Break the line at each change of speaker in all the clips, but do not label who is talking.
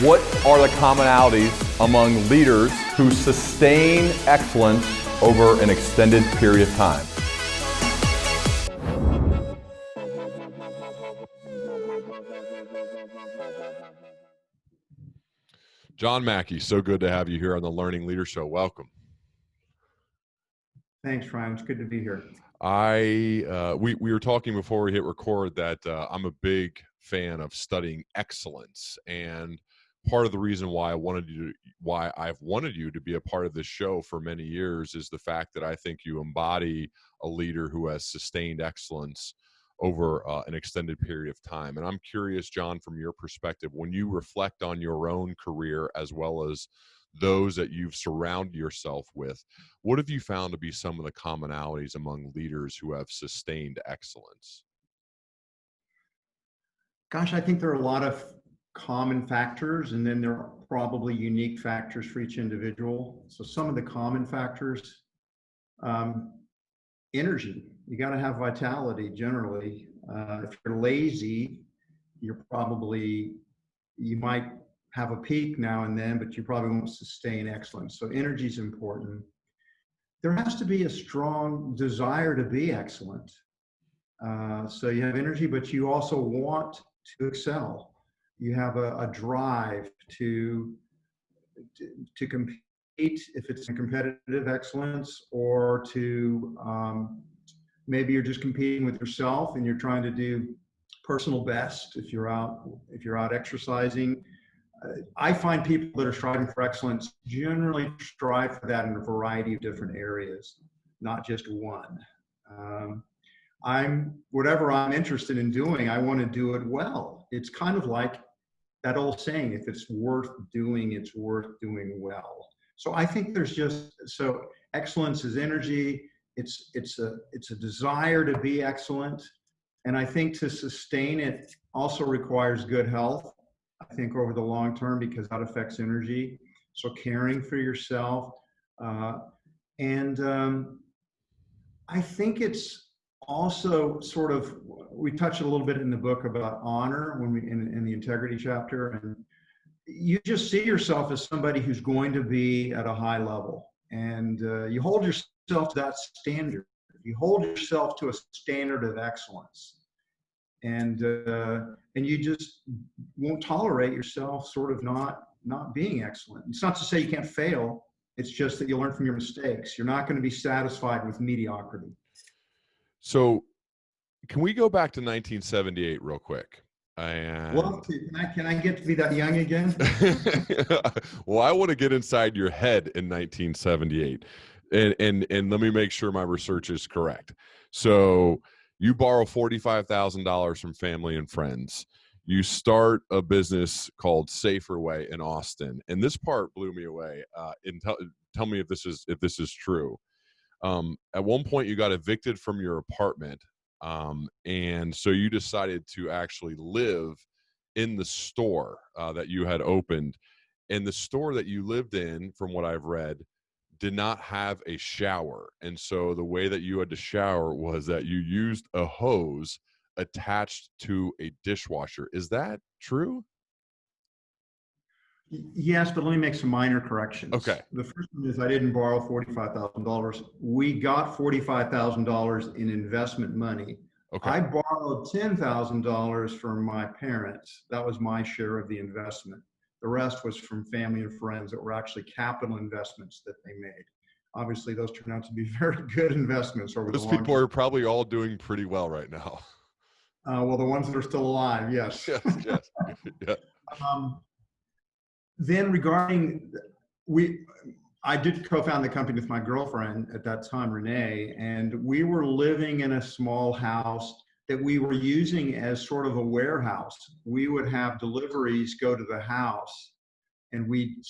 What are the commonalities among leaders who sustain excellence over an extended period of time?
John Mackey, so good to have you here on the Learning Leader Show. Welcome.
Thanks, Ryan. It's good to be here.
We were talking before we hit record that I'm a big fan of studying excellence, and part of the reason why I've wanted you to be a part of this show for many years is the fact that I think you embody a leader who has sustained excellence over an extended period of time. And I'm curious, John, from your perspective, when you reflect on your own career as well as those that you've surrounded yourself with, what have you found to be some of the commonalities among leaders who have sustained excellence?
Gosh, I think there are a lot of common factors, and then there are probably unique factors for each individual. So some of the common factors, energy. You got to have vitality generally. If you're lazy, you might have a peak now and then, but you probably won't sustain excellence. So energy is important. There has to be a strong desire to be excellent. So you have energy, but you also want to excel. You have a drive to compete, if it's a competitive excellence, or to maybe you're just competing with yourself and you're trying to do personal best. If you're out exercising, I find people that are striving for excellence generally strive for that in a variety of different areas, not just one. Whatever I'm interested in doing, I want to do it well. It's kind of like that old saying, if it's worth doing, it's worth doing well. So I think excellence is energy. It's a desire to be excellent. And I think to sustain it also requires good health, I think, over the long term, because that affects energy. So caring for yourself. And I think it's also sort of, we touched a little bit in the book about honor in the integrity chapter, and you just see yourself as somebody who's going to be at a high level, and you hold yourself to that standard. You hold yourself to a standard of excellence, and you just won't tolerate yourself sort of not being excellent. It's not to say you can't fail. It's just that you learn from your mistakes. You're not going to be satisfied with mediocrity.
So can we go back to 1978 real quick?
Well, can I get to be that young again?
Well, I want to get inside your head in 1978. And let me make sure my research is correct. So you borrow $45,000 from family and friends. You start a business called SaferWay in Austin. And this part blew me away. Tell me if this is true. At one point you got evicted from your apartment. And so you decided to actually live in the store that you had opened. And the store that you lived in, from what I've read, did not have a shower. And so the way that you had to shower was that you used a hose attached to a dishwasher. Is that true?
Yes, but let me make some minor corrections.
Okay.
The first one is I didn't borrow $45,000. We got $45,000 in investment money.
Okay.
I borrowed $10,000 from my parents. That was my share of the investment. The rest was from family and friends that were actually capital investments that they made. Obviously, those turned out to be very good investments over the long term.
Those people are probably all doing pretty well right now.
Well, the ones that are still alive, yes.
Yes. Yeah.
Then regarding, I did co-found the company with my girlfriend at that time, Rene, and we were living in a small house that we were using as sort of a warehouse. We would have deliveries go to the house, and we'd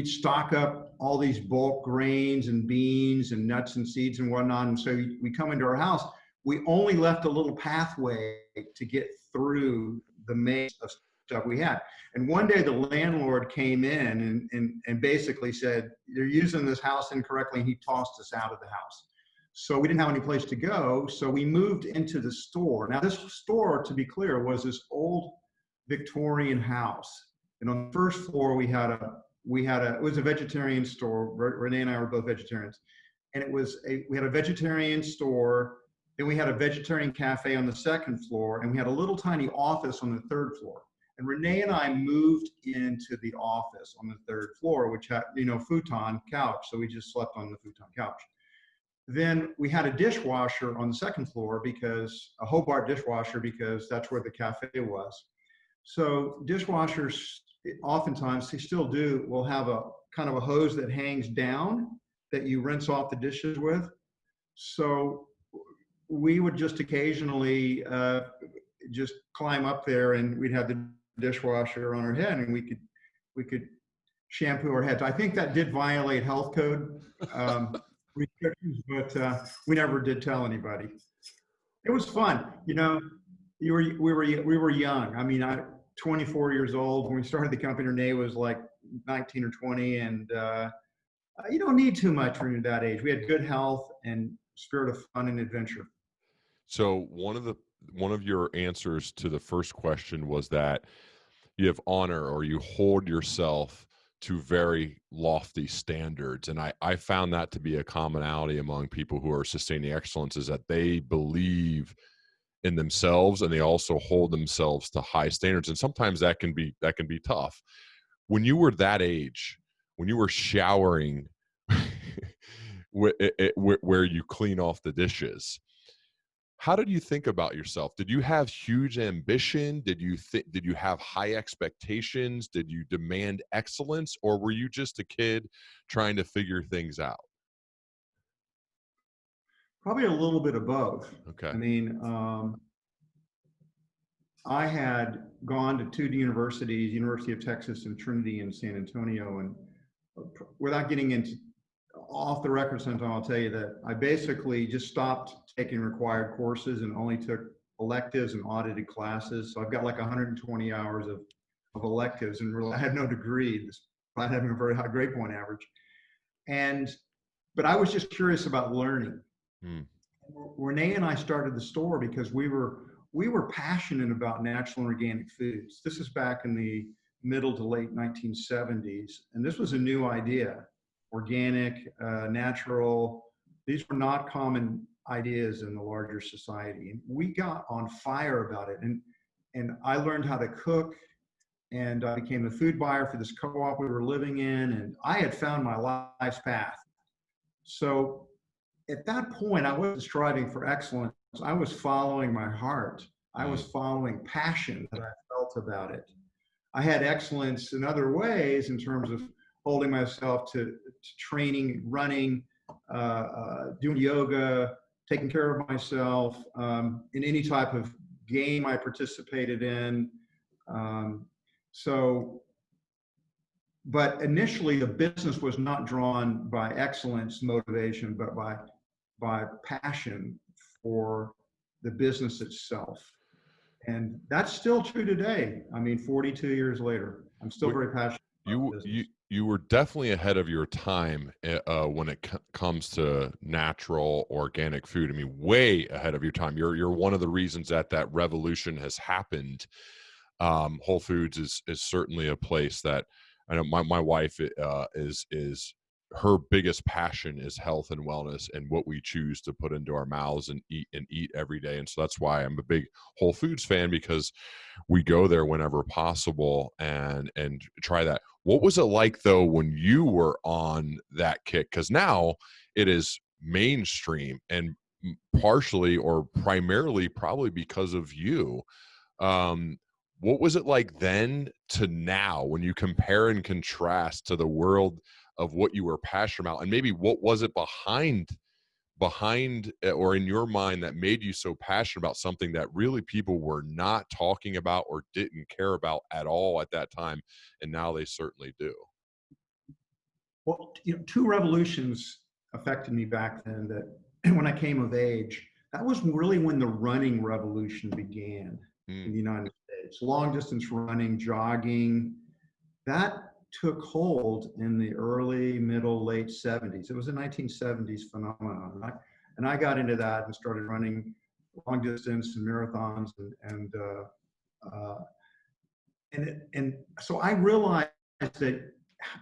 stock up all these bulk grains and beans and nuts and seeds and whatnot. And so we come into our house, we only left a little pathway to get through the maze of stuff we had. And one day the landlord came in and basically said, "You're using this house incorrectly," and he tossed us out of the house. So we didn't have any place to go, so we moved into the store. Now this store, to be clear, was this old Victorian house. And on the first floor, it was a vegetarian store. Rene and I were both vegetarians. And we had a vegetarian store. Then we had a vegetarian cafe on the second floor. And we had a little tiny office on the third floor. And Rene and I moved into the office on the third floor, which had, futon couch. So we just slept on the futon couch. Then we had a dishwasher on the second floor, a Hobart dishwasher, because that's where the cafe was. So dishwashers, oftentimes, they still do, will have a kind of a hose that hangs down that you rinse off the dishes with. So we would just occasionally just climb up there, and we'd have the dishwasher on our head, and we could shampoo our heads. I think that did violate health code restrictions, but we never did tell anybody. It was fun, we were young. I mean, 24 years old when we started the company. Rene was like 19 or 20, and you don't need too much when you're that age. We had good health and spirit of fun and adventure.
So one of your answers to the first question was that you have honor, or you hold yourself to very lofty standards. And I found that to be a commonality among people who are sustaining excellence, is that they believe in themselves, and they also hold themselves to high standards. And sometimes that can be tough. When you were that age, when you were showering where you clean off the dishes, how did you think about yourself? Did you have huge ambition? Did you have high expectations? Did you demand excellence, or were you just a kid trying to figure things out?
Probably a little bit of both.
Okay.
I mean, I had gone to two universities, University of Texas and Trinity in San Antonio, and without getting into off the record sometime, I'll tell you that I basically just stopped taking required courses and only took electives and audited classes. So I've got like 120 hours of electives, and really I had no degree despite having a very high grade point average. But I was just curious about learning. Rene and I started the store because we were passionate about natural and organic foods. This is back in the middle to late 1970s, and this was a new idea. Organic, natural, these were not common ideas in the larger society. And we got on fire about it. And I learned how to cook, and I became a food buyer for this co-op we were living in, and I had found my life's path. So at that point, I wasn't striving for excellence. I was following my heart. I was following passion that I felt about it. I had excellence in other ways in terms of holding myself to training, running, doing yoga, taking care of myself, in any type of game I participated in. But initially the business was not drawn by excellence motivation, but by passion for the business itself. And that's still true today. I mean, 42 years later, I'm still very passionate about business.
You were definitely ahead of your time when it comes to natural, organic food. I mean, way ahead of your time. You're one of the reasons that revolution has happened. Whole Foods is certainly a place that I know my wife is her biggest passion is health and wellness and what we choose to put into our mouths and eat every day. And so that's why I'm a big Whole Foods fan, because we go there whenever possible and try that. What was it like though when you were on that kick? Because now it is mainstream, and partially or primarily probably because of you. What was it like then to now when you compare and contrast to the world of what you were passionate about, and maybe what was it behind or in your mind that made you so passionate about something that really people were not talking about or didn't care about at all at that time, and now they certainly do?
Well, two revolutions affected me back then. That when I came of age, that was really when the running revolution began in the United States. Long distance running, jogging, that took hold in the early, middle, late 70s. It was a 1970s phenomenon. And I got into that and started running long distance and marathons. And so I realized that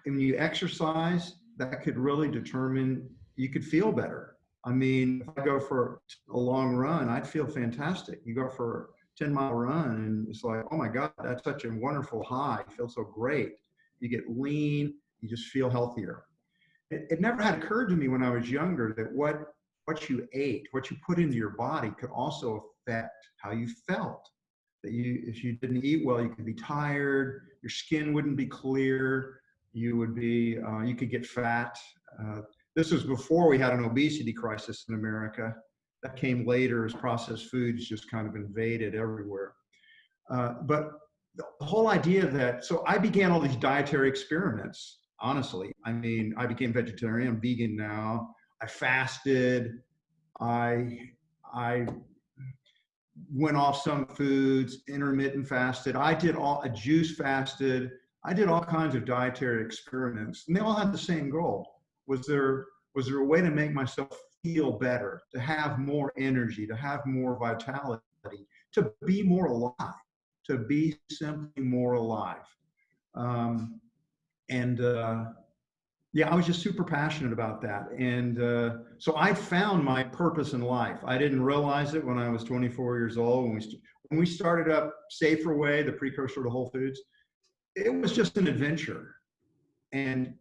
when you exercise, that could really determine, you could feel better. I mean, if I go for a long run, I'd feel fantastic. You go for a 10-mile run and it's like, oh my God, that's such a wonderful high. You feel so great. You get lean, you just feel healthier. It never had occurred to me when I was younger that what you ate, what you put into your body could also affect how you felt. That if you didn't eat well, you could be tired, your skin wouldn't be clear, you could get fat. This was before we had an obesity crisis in America. That came later as processed foods just kind of invaded everywhere. But the whole idea that, so I began all these dietary experiments, honestly. I mean, I became vegetarian, I'm vegan now. I fasted. I went off some foods, intermittent fasted. I juice fasted. I did all kinds of dietary experiments, and they all had the same goal. Was there a way to make myself feel better, to have more energy, to have more vitality, to be more alive, to be simply more alive? Yeah, I was just super passionate about that. And so I found my purpose in life. I didn't realize it when I was 24 years old. When we started up SaferWay, the precursor to Whole Foods, it was just an adventure. And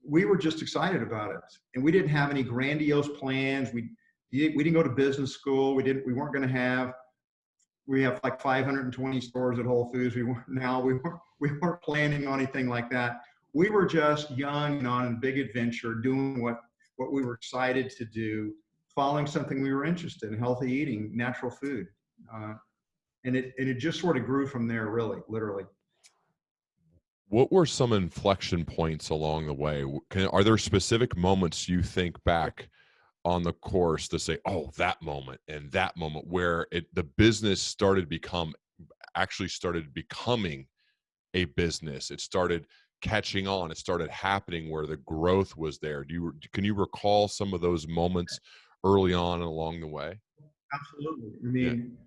we were just excited about it. And we didn't have any grandiose plans. We didn't go to business school. We weren't going to have, we have like 520 stores at Whole Foods. We weren't planning on anything like that. We were just young and on a big adventure, doing what we were excited to do, following something we were interested in, healthy eating, natural food. And it just sort of grew from there, really, literally.
What were some inflection points along the way? Are there specific moments you think back on the course to say, oh, that moment and that moment where the business started becoming a business? It started catching on, it started happening, where the growth was there. Can you recall some of those moments early on and along the way?
Absolutely. I mean,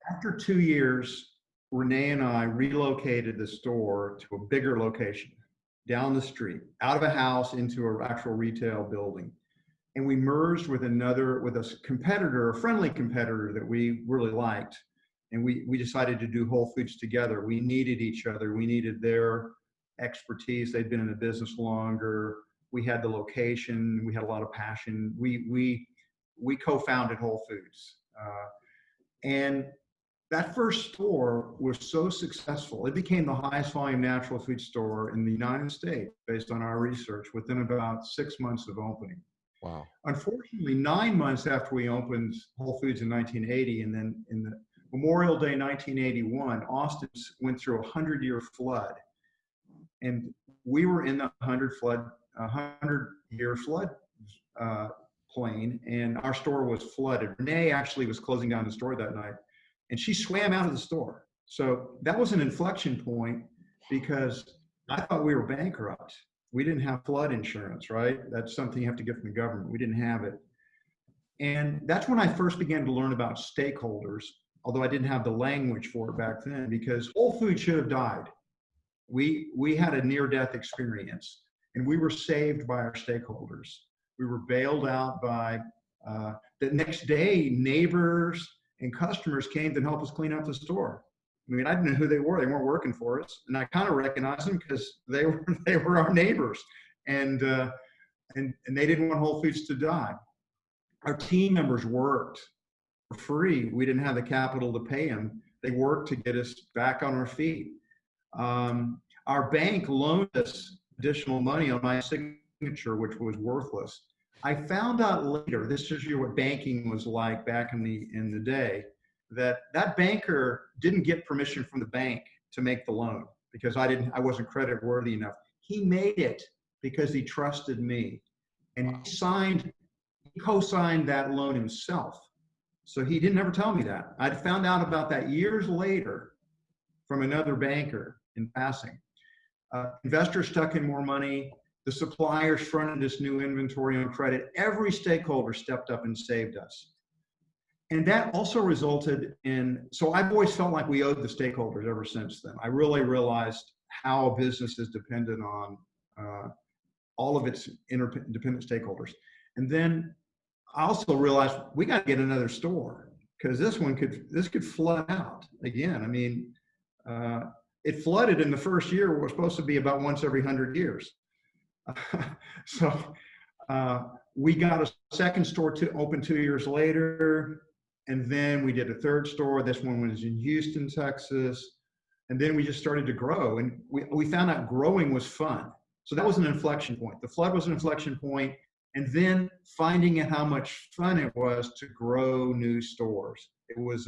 after 2 years, Rene and I relocated the store to a bigger location down the street, out of a house into an actual retail building. And we merged with a competitor, a friendly competitor that we really liked. And we decided to do Whole Foods together. We needed each other. We needed their expertise. They'd been in the business longer. We had the location. We had a lot of passion. We co-founded Whole Foods. And that first store was so successful. It became the highest volume natural food store in the United States based on our research within about 6 months of opening.
Wow.
Unfortunately, 9 months after we opened Whole Foods in 1980, and then in the Memorial Day 1981, Austin went through a 100-year flood. And we were in the 100-year flood plain, and our store was flooded. Rene actually was closing down the store that night, and she swam out of the store. So that was an inflection point, because I thought we were bankrupt. We didn't have flood insurance, right? That's something you have to get from the government. We didn't have it. And that's when I first began to learn about stakeholders, although I didn't have the language for it back then, because Whole Foods should have died. We had a near-death experience, and we were saved by our stakeholders. We were bailed out by, the next day, neighbors and customers came to help us clean up the store. I mean, I didn't know who they were. They weren't working for us. And I kind of recognized them because they were our neighbors. And they didn't want Whole Foods to die. Our team members worked for free. We didn't have the capital to pay them. They worked to get us back on our feet. Our bank loaned us additional money on my signature, which was worthless. I found out later, this shows you what banking was like back in the day, that banker didn't get permission from the bank to make the loan because I wasn't credit worthy enough. He made it because he trusted me, and he co-signed that loan himself. So he didn't ever tell me that. I'd found out about that years later from another banker in passing. Investors stuck in more money. The suppliers fronted this new inventory on credit. Every stakeholder stepped up and saved us. And that also resulted in, so I've always felt like we owed the stakeholders ever since then. I really realized how a business is dependent on all of its interdependent stakeholders. And then I also realized we got to get another store because this could flood out again. I mean, it flooded in the first year. It was supposed to be about once every 100 years. So we got a second store to open 2 years later. And then we did a third store. This one was in Houston, Texas. And then we just started to grow. And we found out growing was fun. So that was an inflection point. The flood was an inflection point. And then finding out how much fun it was to grow new stores. It was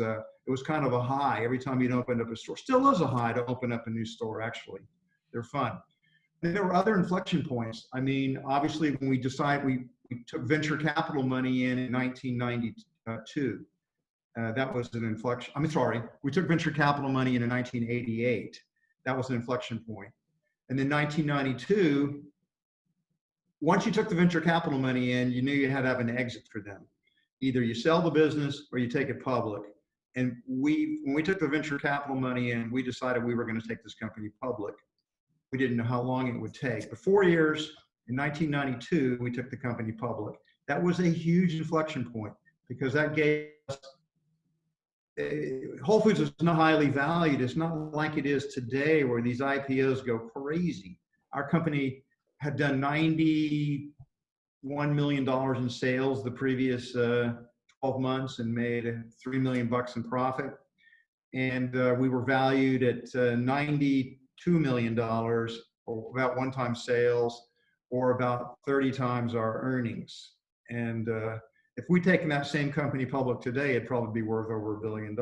kind of a high every time you'd open up a store. Still is a high to open up a new store, actually. They're fun. And there were other inflection points. I mean, obviously, when we took venture capital money in 1992. That was an inflection. I'm sorry, we took venture capital money in 1988. That was an inflection point. And then 1992, once you took the venture capital money in, you knew you had to have an exit for them. Either you sell the business or you take it public. And when we took the venture capital money in, we decided we were going to take this company public. We didn't know how long it would take. But 4 years, in 1992, we took the company public. That was a huge inflection point because that gave us Whole Foods is not highly valued. It's not like it is today where these IPOs go crazy. Our company had done $91 million in sales the previous 12 months and made $3 million in profit. And we were valued at $92 million, or about 1 time sales, or about 30 times our earnings. And if we'd taken that same company public today, it'd probably be worth over $1 billion.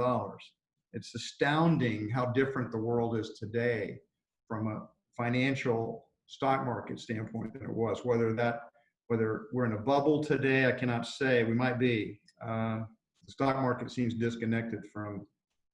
It's astounding how different the world is today from a financial stock market standpoint than it was. Whether we're in a bubble today, I cannot say. We might be. The stock market seems disconnected from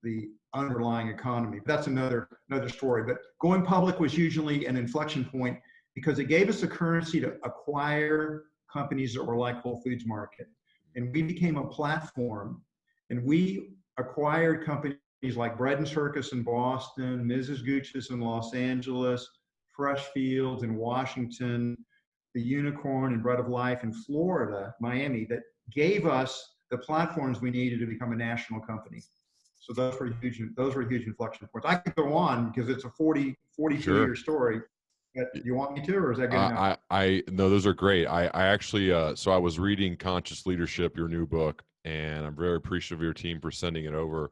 the underlying economy. That's another story. But going public was usually an inflection point because it gave us a currency to acquire companies that were like Whole Foods Market. And we became a platform, and we acquired companies like Bread and Circus in Boston, Mrs. Gooch's in Los Angeles, Fresh Fields in Washington, the Unicorn and Bread of Life in Florida, Miami, that gave us the platforms we needed to become a national company. So those were huge inflection points. I could go on because it's a 42-year story. Do you want me to, or is that good enough?
No, those are great. I actually, so I was reading Conscious Leadership, your new book, and I'm very appreciative of your team for sending it over,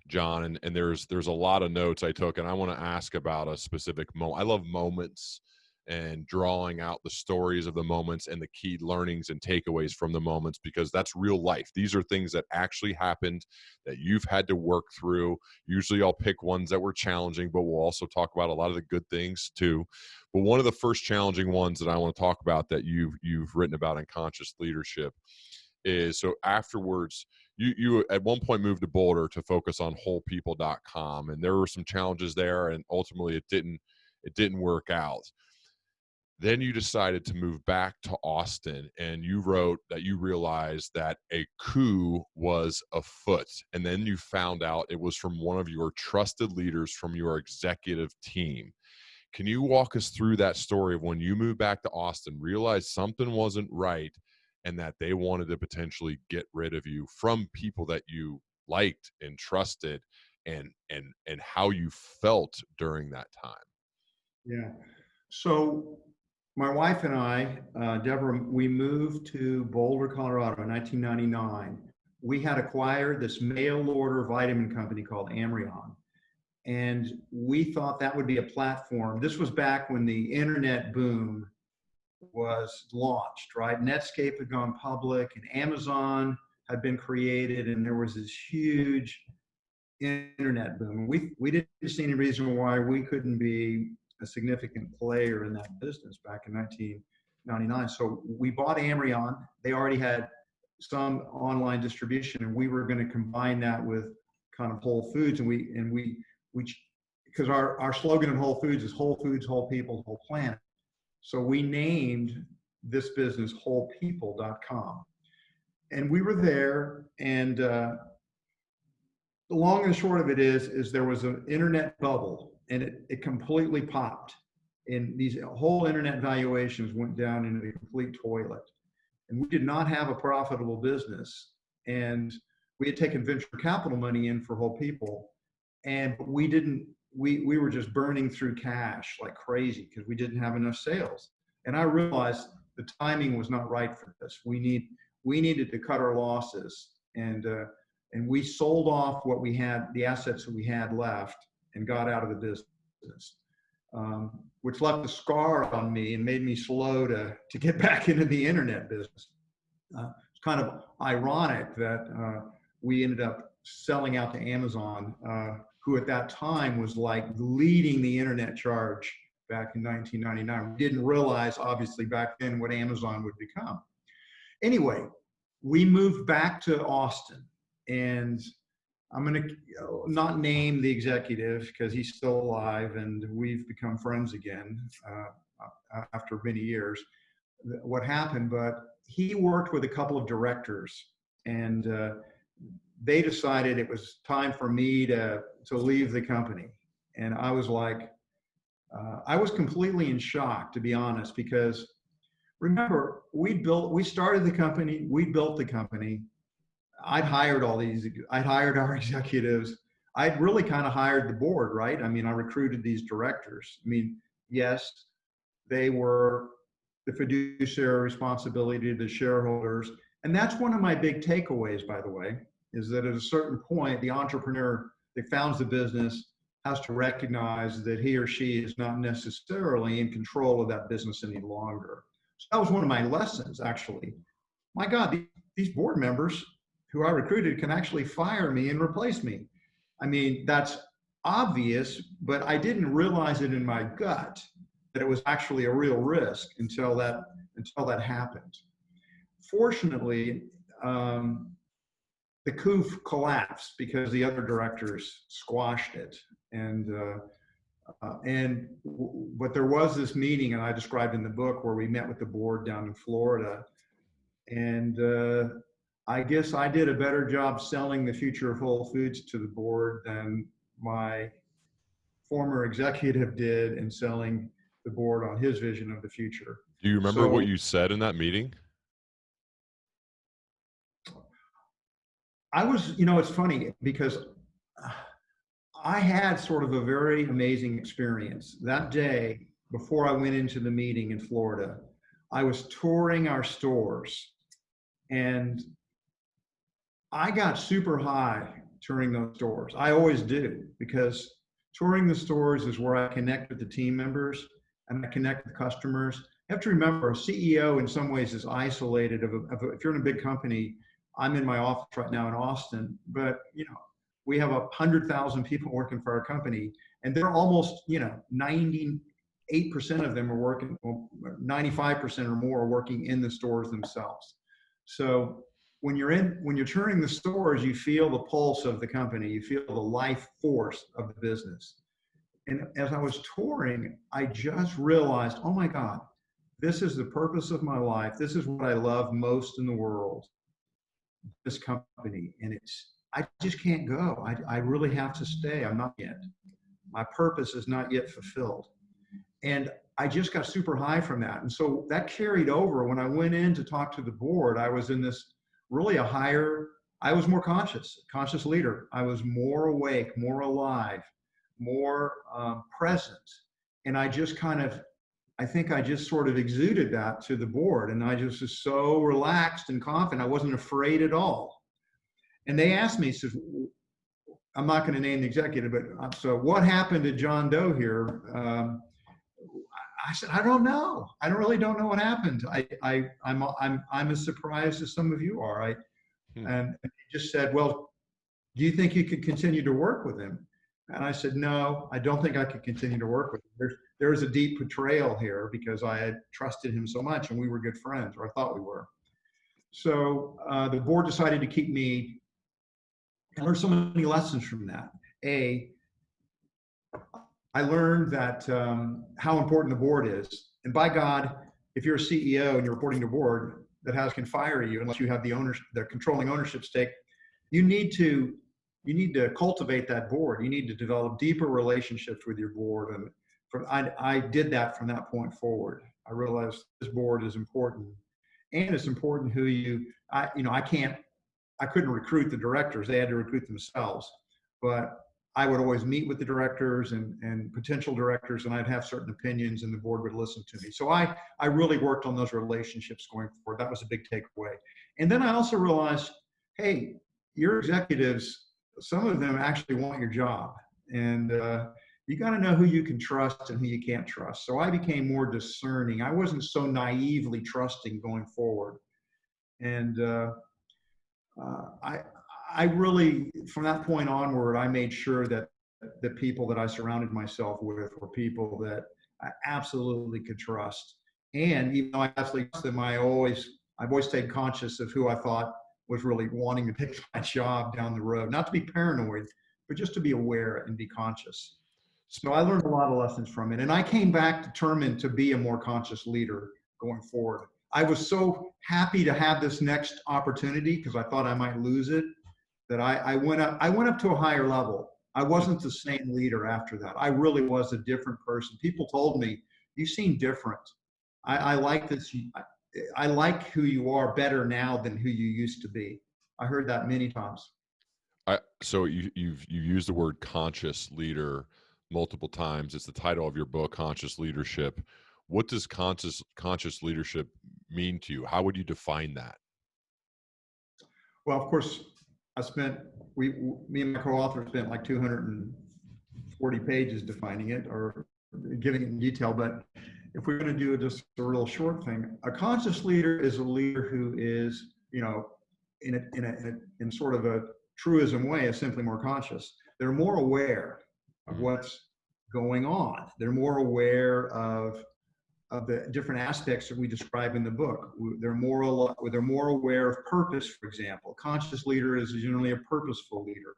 John. And there's a lot of notes I took, and I want to ask about a specific moment. I love moments and drawing out the stories of the moments and the key learnings and takeaways from the moments, because that's real life. These are things that actually happened that you've had to work through. Usually I'll pick ones that were challenging, but we'll also talk about a lot of the good things too. But one of the first challenging ones that I want to talk about that you've written about in Conscious Leadership is, so afterwards, you at one point moved to Boulder to focus on wholepeople.com, and there were some challenges there, and ultimately it didn't work out. Then you decided to move back to Austin, and you wrote that you realized that a coup was afoot. And then you found out it was from one of your trusted leaders from your executive team. Can you walk us through that story of when you moved back to Austin, realized something wasn't right, and that they wanted to potentially get rid of you from people that you liked and trusted, and how you felt during that time?
Yeah. So my wife and I, Deborah, we moved to Boulder, Colorado in 1999. We had acquired this mail order vitamin company called Amrion. And we thought that would be a platform. This was back when the internet boom was launched, right? Netscape had gone public and Amazon had been created, and there was this huge internet boom. We didn't see any reason why we couldn't be a significant player in that business back in 1999. So we bought Amrion. They already had some online distribution, and we were going to combine that with kind of Whole Foods. And we because our slogan in Whole Foods is Whole Foods, Whole People, Whole Planet. So we named this business wholepeople.com. And we were there, and the long and short of it is there was an internet bubble, and it completely popped. And these whole internet valuations went down into the complete toilet. And we did not have a profitable business. And we had taken venture capital money in for whole people. And we were just burning through cash like crazy because we didn't have enough sales. And I realized the timing was not right for this. We needed to cut our losses, and we sold off what we had, the assets that we had left, and got out of the business, which left a scar on me and made me slow to get back into the internet business. It's kind of ironic that we ended up selling out to Amazon, who at that time was like leading the internet charge back in 1999. We didn't realize, obviously, back then what Amazon would become. Anyway, we moved back to Austin, and I'm going to not name the executive because he's still alive and we've become friends again after many years. What happened, but he worked with a couple of directors, and they decided it was time for me to leave the company. And I was like, I was completely in shock, to be honest, because remember, we started the company, we built the company. I'd hired our executives. I'd really kind of hired the board, right? I mean, I recruited these directors. I mean, yes, they were the fiduciary responsibility to the shareholders. And that's one of my big takeaways, by the way, is that at a certain point, the entrepreneur that founds the business has to recognize that he or she is not necessarily in control of that business any longer. So that was one of my lessons, actually. My God, these board members who I recruited can actually fire me and replace me. I mean, that's obvious, but I didn't realize it in my gut that it was actually a real risk until that happened. Fortunately, the coup collapsed because the other directors squashed it. But there was this meeting, and I described in the book, where we met with the board down in Florida. And I guess I did a better job selling the future of Whole Foods to the board than my former executive did in selling the board on his vision of the future.
Do you remember what you said in that meeting?
I was, it's funny because I had sort of a very amazing experience. That day, before I went into the meeting in Florida, I was touring our stores, and I got super high touring those stores. I always do, because touring the stores is where I connect with the team members and I connect with customers. You have to remember, a CEO in some ways is isolated. If you're in a big company, I'm in my office right now in Austin, but we have 100,000 people working for our company, and they're almost 98% of them are working, 95% or more are working in the stores themselves. So when you're touring the stores, you feel the pulse of the company, you feel the life force of the business. And as I was touring, I just realized, oh my God, this is the purpose of my life. This is what I love most in the world, this company. And I just can't go. I really have to stay. I'm not yet. My purpose is not yet fulfilled. And I just got super high from that. And so that carried over. When I went in to talk to the board, I was in this really I was more conscious leader. I was more awake, more alive, more present. And I think I just sort of exuded that to the board. And I just was so relaxed and confident. I wasn't afraid at all. And they asked me, says, I'm not going to name the executive, but so what happened to John Doe here? I said, I don't know. I really don't know what happened. I'm as surprised as some of you are. And he just said, well, do you think you could continue to work with him? And I said, no, I don't think I could continue to work with him. There's a deep betrayal here because I had trusted him so much and we were good friends, or I thought we were. So the board decided to keep me. I learned so many lessons from that. I learned that how important the board is. And by God, if you're a CEO and you're reporting to a board, that house can fire you unless you have the controlling ownership stake. You need to you need to cultivate that board. You need to develop deeper relationships with your board. And I did that from that point forward. I realized this board is important, and it's important who I couldn't recruit the directors. They had to recruit themselves, but I would always meet with the directors and potential directors, and I'd have certain opinions, and the board would listen to me. So I really worked on those relationships going forward. That was a big takeaway. And then I also realized, hey, your executives, some of them actually want your job, and you got to know who you can trust and who you can't trust. So I became more discerning. I wasn't so naively trusting going forward. And I really, from that point onward, I made sure that the people that I surrounded myself with were people that I absolutely could trust. And even though I absolutely trust them, I've always stayed conscious of who I thought was really wanting to take my job down the road. Not to be paranoid, but just to be aware and be conscious. So I learned a lot of lessons from it. And I came back determined to be a more conscious leader going forward. I was so happy to have this next opportunity because I thought I might lose it, that I went up to a higher level. I wasn't the same leader after that. I really was a different person. People told me, you seem different. I like this. I like who you are better now than who you used to be. I heard that many times.
So you've used the word conscious leader multiple times. It's the title of your book, Conscious Leadership. What does conscious leadership mean to you? How would you define that?
Well, of course, me and my co-author spent like 240 pages defining it or giving it in detail. But if we're going to do just a real short thing, a conscious leader is a leader who is, in sort of a truism way, is simply more conscious. They're more aware of what's going on. They're more aware of the different aspects that we describe in the book. They're more aware of purpose, for example. A conscious leader is generally a purposeful leader.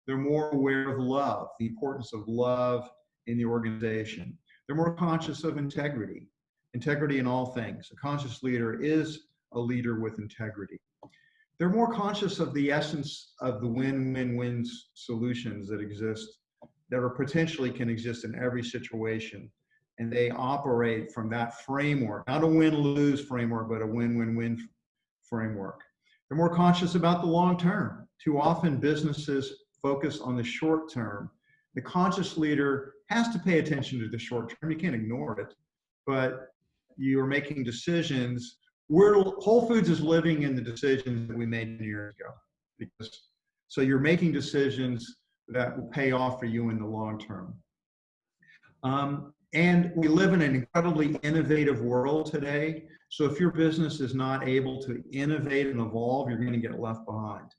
They're more aware of love, the importance of love in the organization. They're more conscious of integrity in all things. A conscious leader is a leader with integrity. They're more conscious of the essence of the win-win-win solutions that exist, that are potentially can exist in every situation. And they operate from that framework, not a win-lose framework, but a win-win-win framework. They're more conscious about the long term. Too often businesses focus on the short term. The conscious leader has to pay attention to the short term. You can't ignore it, but you are making decisions. Whole Foods is living in the decisions that we made years ago. So you're making decisions that will pay off for you in the long term. And we live in an incredibly innovative world today. So if your business is not able to innovate and evolve, you're going to get left behind.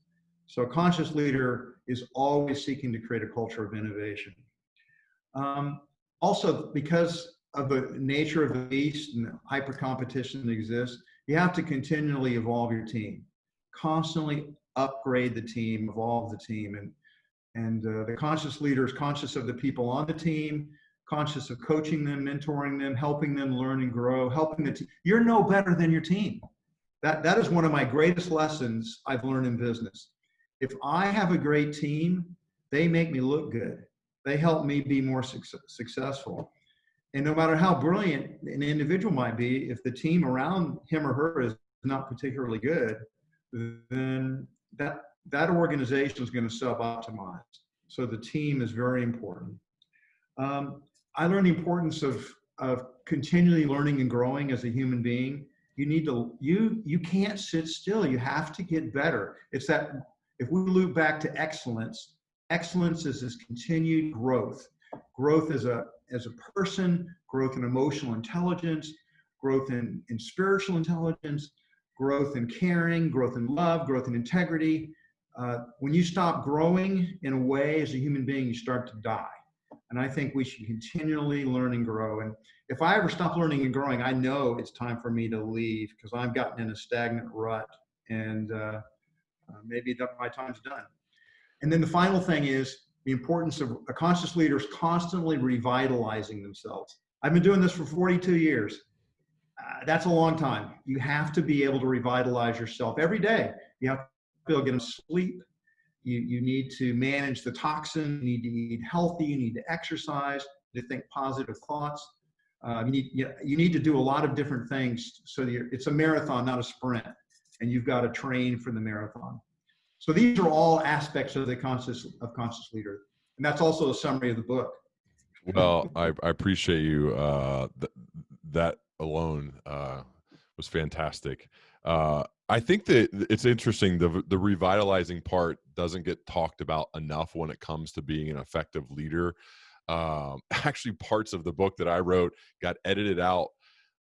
So a conscious leader is always seeking to create a culture of innovation. Also, because of the nature of the beast and the hyper competition that exists, you have to continually evolve your team, constantly upgrade the team, evolve the team. And the conscious leader is conscious of the people on the team, conscious of coaching them, mentoring them, helping them learn and grow, helping the team. You're no better than your team. That is one of my greatest lessons I've learned in business. If I have a great team, they make me look good. They help me be more successful. And no matter how brilliant an individual might be, if the team around him or her is not particularly good, then that organization is going to sub-optimize. So the team is very important. I learned the importance of continually learning and growing as a human being. You can't sit still. You have to get better. It's that if we loop back to excellence is this continued growth. Growth as a person, growth in emotional intelligence, growth in spiritual intelligence, growth in caring, growth in love, growth in integrity. When you stop growing in a way as a human being, you start to die. And I think we should continually learn and grow. And if I ever stop learning and growing, I know it's time for me to leave because I've gotten in a stagnant rut and maybe my time's done. And then the final thing is the importance of a conscious leader is constantly revitalizing themselves. I've been doing this for 42 years. That's a long time. You have to be able to revitalize yourself every day. You have to be able to get enough sleep. You need to manage the toxin. You need to eat healthy. You need to exercise. To think positive thoughts. You need to do a lot of different things. So it's a marathon, not a sprint, and you've got to train for the marathon. So these are all aspects of the conscious leader, and that's also a summary of the book.
Well, I appreciate you. That alone was fantastic. I think that it's interesting. The revitalizing part doesn't get talked about enough when it comes to being an effective leader. Actually, parts of the book that I wrote got edited out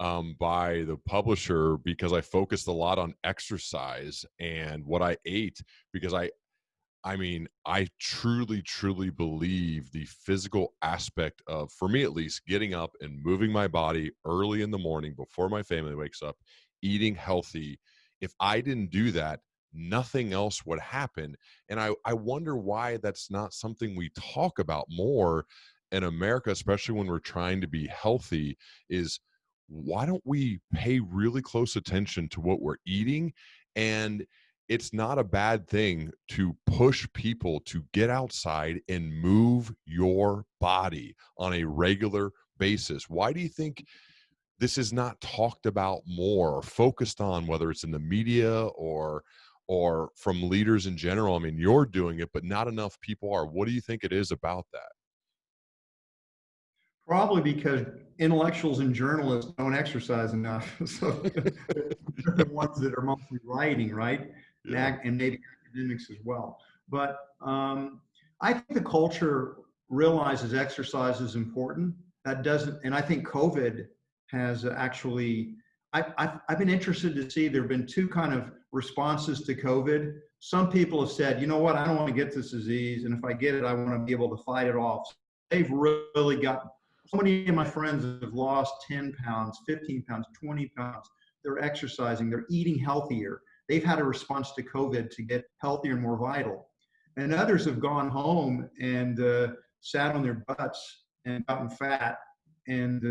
by the publisher because I focused a lot on exercise and what I ate, because I mean, I truly, truly believe the physical aspect of, for me at least, getting up and moving my body early in the morning before my family wakes up, eating healthy. If I didn't do that, nothing else would happen. And I wonder why that's not something we talk about more in America, especially when we're trying to be healthy, is why don't we pay really close attention to what we're eating? And it's not a bad thing to push people to get outside and move your body on a regular basis. Why do you think this is not talked about more or focused on, whether it's in the media or from leaders in general? I mean, you're doing it, but not enough people are. What do you think it is about that?
Probably because intellectuals and journalists don't exercise enough. So they're the ones that are mostly writing, right?
Yeah.
And maybe academics as well. But I think the culture realizes exercise is important. That doesn't, and I think COVID has actually, I've been interested to see, there have been two kind of responses to COVID. Some people have said, you know what, I don't want to get this disease, and if I get it, I want to be able to fight it off. They've really got, so many of my friends have lost 10 pounds, 15 pounds, 20 pounds. They're exercising, they're eating healthier. They've had a response to COVID to get healthier and more vital. And others have gone home and sat on their butts and gotten fat, and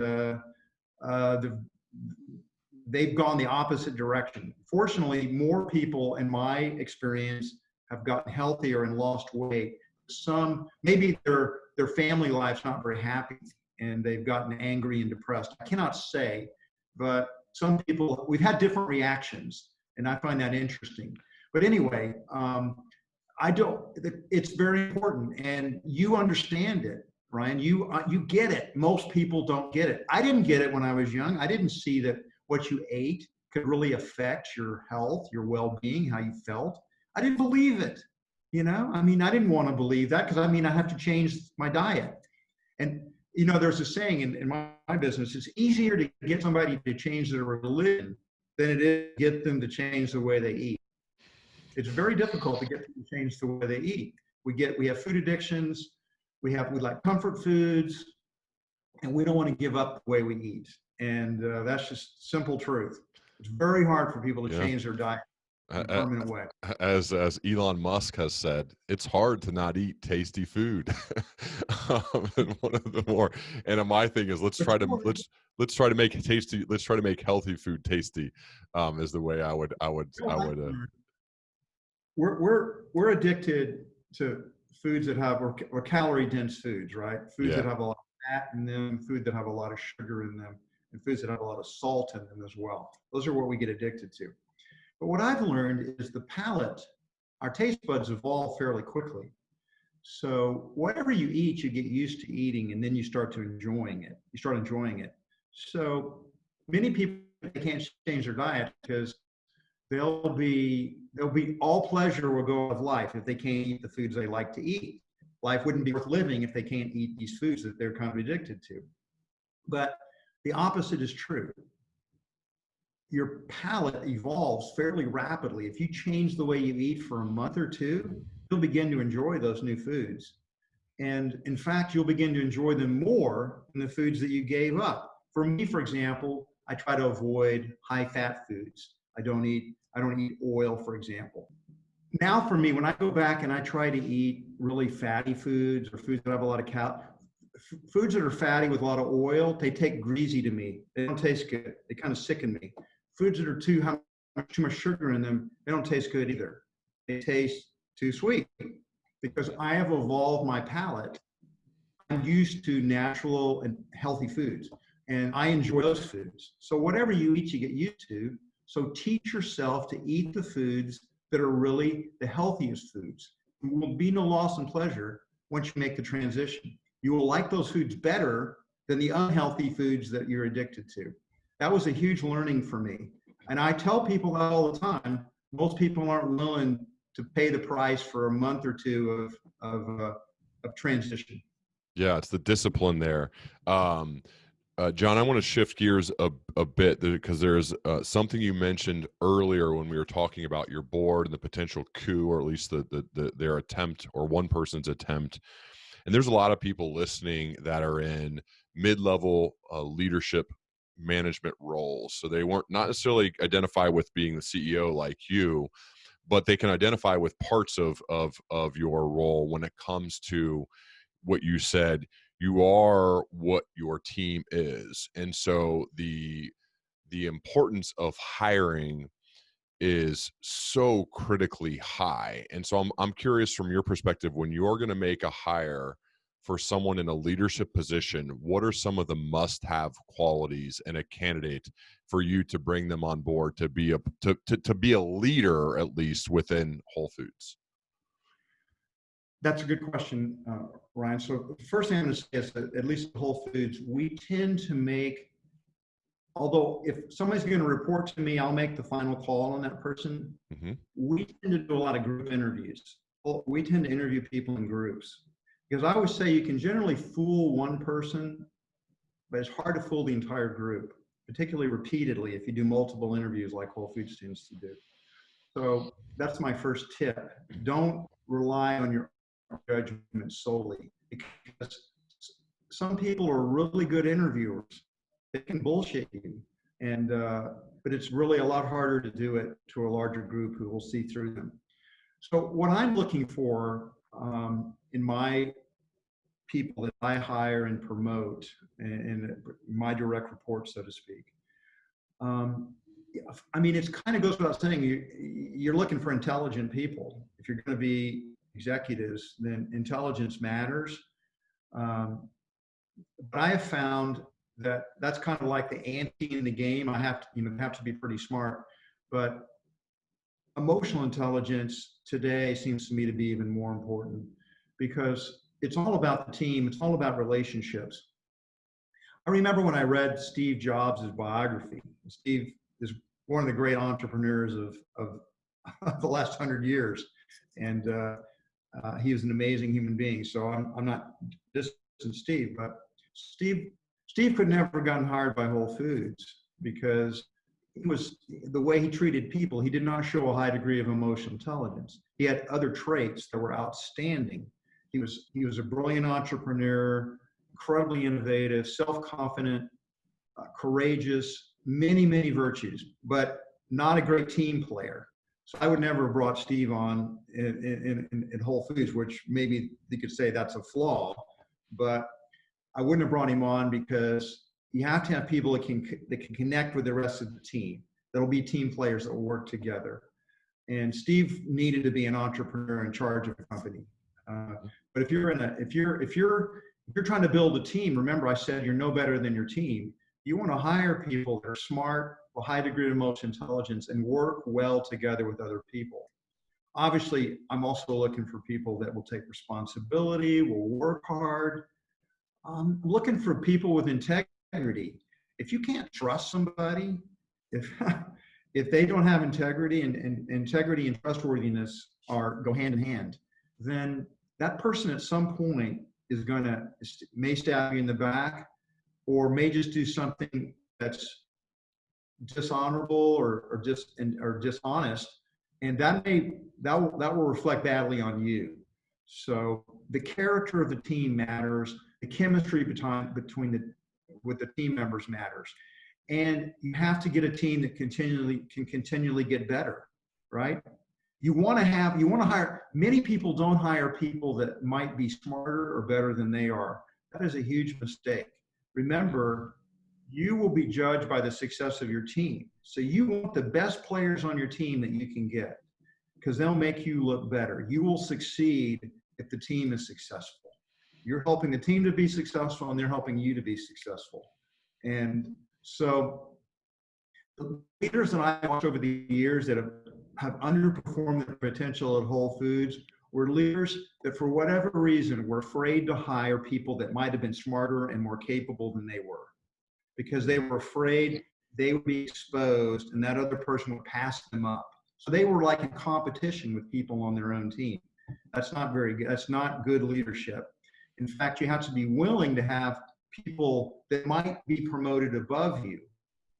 they've gone the opposite direction. Fortunately, more people, in my experience, have gotten healthier and lost weight. Some, maybe their family life's not very happy and they've gotten angry and depressed. I cannot say, but some people, we've had different reactions, and I find that interesting. But anyway, it's very important, and you understand it, Ryan. You get it. Most people don't get it. I didn't get it when I was young. I didn't see that what you ate could really affect your health, your well-being, how you felt. I didn't believe it. I mean, I didn't want to believe that, because I have to change my diet. And there's a saying in my business: it's easier to get somebody to change their religion than it is to get them to change the way they eat. It's very difficult to get them to change the way they eat. We have food addictions. We like comfort foods, and we don't want to give up the way we eat. And that's just simple truth. It's very hard for people to change their diet in a permanent way.
As Elon Musk has said, it's hard to not eat tasty food. One of the more, and my thing is, let's try to make healthy food tasty. Is the way I would.
We're addicted to foods that have, or calorie dense foods, right? Foods that have a lot of fat in them, food that have a lot of sugar in them, and foods that have a lot of salt in them as well. Those are what we get addicted to. But what I've learned is the palate, our taste buds evolve fairly quickly. So whatever you eat, you get used to eating, and then you start enjoying it. So many people, they can't change their diet because they'll be all pleasure will go out of life if they can't eat the foods they like to eat. Life wouldn't be worth living if they can't eat these foods that they're kind of addicted to. But the opposite is true. Your palate evolves fairly rapidly. If you change the way you eat for a month or two, you'll begin to enjoy those new foods. And in fact, you'll begin to enjoy them more than the foods that you gave up. For me, for example, I try to avoid high-fat foods. I don't eat oil, for example. Now for me, when I go back and I try to eat really fatty foods, or foods that have a lot of foods that are fatty with a lot of oil, they take greasy to me. They don't taste good. They kind of sicken me. Foods that are have too much sugar in them, they don't taste good either. They taste too sweet. because I have evolved my palate. I'm used to natural and healthy foods, and I enjoy those foods. So whatever you eat, you get used to. So teach yourself to eat the foods that are really the healthiest foods. There will be no loss in pleasure once you make the transition. You will like those foods better than the unhealthy foods that you're addicted to. That was a huge learning for me. And I tell people that all the time. Most people aren't willing to pay the price for a month or two of transition.
Yeah, it's the discipline there. John, I want to shift gears a bit because there's something you mentioned earlier when we were talking about your board and the potential coup, or at least their attempt, or one person's attempt. And there's a lot of people listening that are in mid-level leadership management roles. So they weren't not necessarily identify with being the CEO like you, but they can identify with parts of your role when it comes to what you said. You are what your team is. And so the importance of hiring is so critically high. And so I'm curious, from your perspective, when you're going to make a hire for someone in a leadership position, what are some of the must-have qualities in a candidate for you to bring them on board to be a leader, at least within Whole Foods?
That's a good question, Ryan. So the first thing I'm going to say is that at least at Whole Foods, we tend to make, although if somebody's going to report to me, I'll make the final call on that person.
Mm-hmm.
We tend to do a lot of group interviews. We tend to interview people in groups, because I always say you can generally fool one person, but it's hard to fool the entire group, particularly repeatedly if you do multiple interviews like Whole Foods tends to do. So that's my first tip. Don't rely on your judgment solely, because some people are really good interviewers. They can bullshit you, and but it's really a lot harder to do it to a larger group who will see through them. So what I'm looking for in my people that I hire and promote, in my direct report, so to speak, I mean, it kind of goes without saying, you're looking for intelligent people. If you're going to be executives, then intelligence matters. But I have found that that's kind of like the ante in the game. I have to be pretty smart, but emotional intelligence today seems to me to be even more important, because it's all about the team. It's all about relationships. I remember when I read Steve Jobs' biography. Steve is one of the great entrepreneurs of the last 100 years. And he is an amazing human being. So I'm not dissing Steve, but Steve could never have gotten hired by Whole Foods, because the way he treated people. He did not show a high degree of emotional intelligence. He had other traits that were outstanding. He was a brilliant entrepreneur, incredibly innovative, self-confident, courageous, many virtues, but not a great team player. So I would never have brought Steve on in Whole Foods, which maybe you could say that's a flaw, but I wouldn't have brought him on, because you have to have people that can connect with the rest of the team. That'll be team players that will work together. And Steve needed to be an entrepreneur in charge of a company. But if you're trying to build a team, remember I said you're no better than your team. You want to hire people that are smart, with a high degree of emotional intelligence, and work well together with other people. Obviously, I'm also looking for people that will take responsibility, will work hard. I'm looking for people with integrity. If you can't trust somebody, if they don't have integrity, and integrity and trustworthiness go hand in hand, then that person at some point may stab you in the back, or may just do something that's dishonorable or dishonest, and that will reflect badly on you. So the character of the team matters. The chemistry with the team members matters, and you have to get a team that can continually get better, right? You want to hire. Many people don't hire people that might be smarter or better than they are. That is a huge mistake. Remember, you will be judged by the success of your team. So you want the best players on your team that you can get, because they'll make you look better. You will succeed if the team is successful. You're helping the team to be successful, and they're helping you to be successful. And so the leaders that I watched over the years that have underperformed their potential at Whole Foods were leaders that, for whatever reason, were afraid to hire people that might have been smarter and more capable than they were, because they were afraid they would be exposed and that other person would pass them up. So they were like in competition with people on their own team. That's not very good. That's not good leadership. In fact, you have to be willing to have people that might be promoted above you.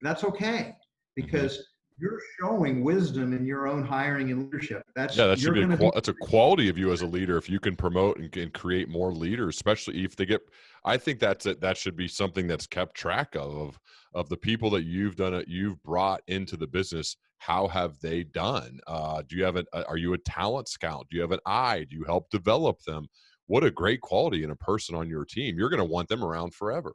That's okay, because you're showing wisdom in your own hiring and leadership. That's
that should be that's a quality of you as a leader. If you can promote and create more leaders, especially if they get, I think that should be something that's kept track of the people that you've brought into the business. How have they done? Do you have are you a talent scout? Do you have an eye? Do you help develop them? What a great quality in a person on your team. You're going to want them around forever.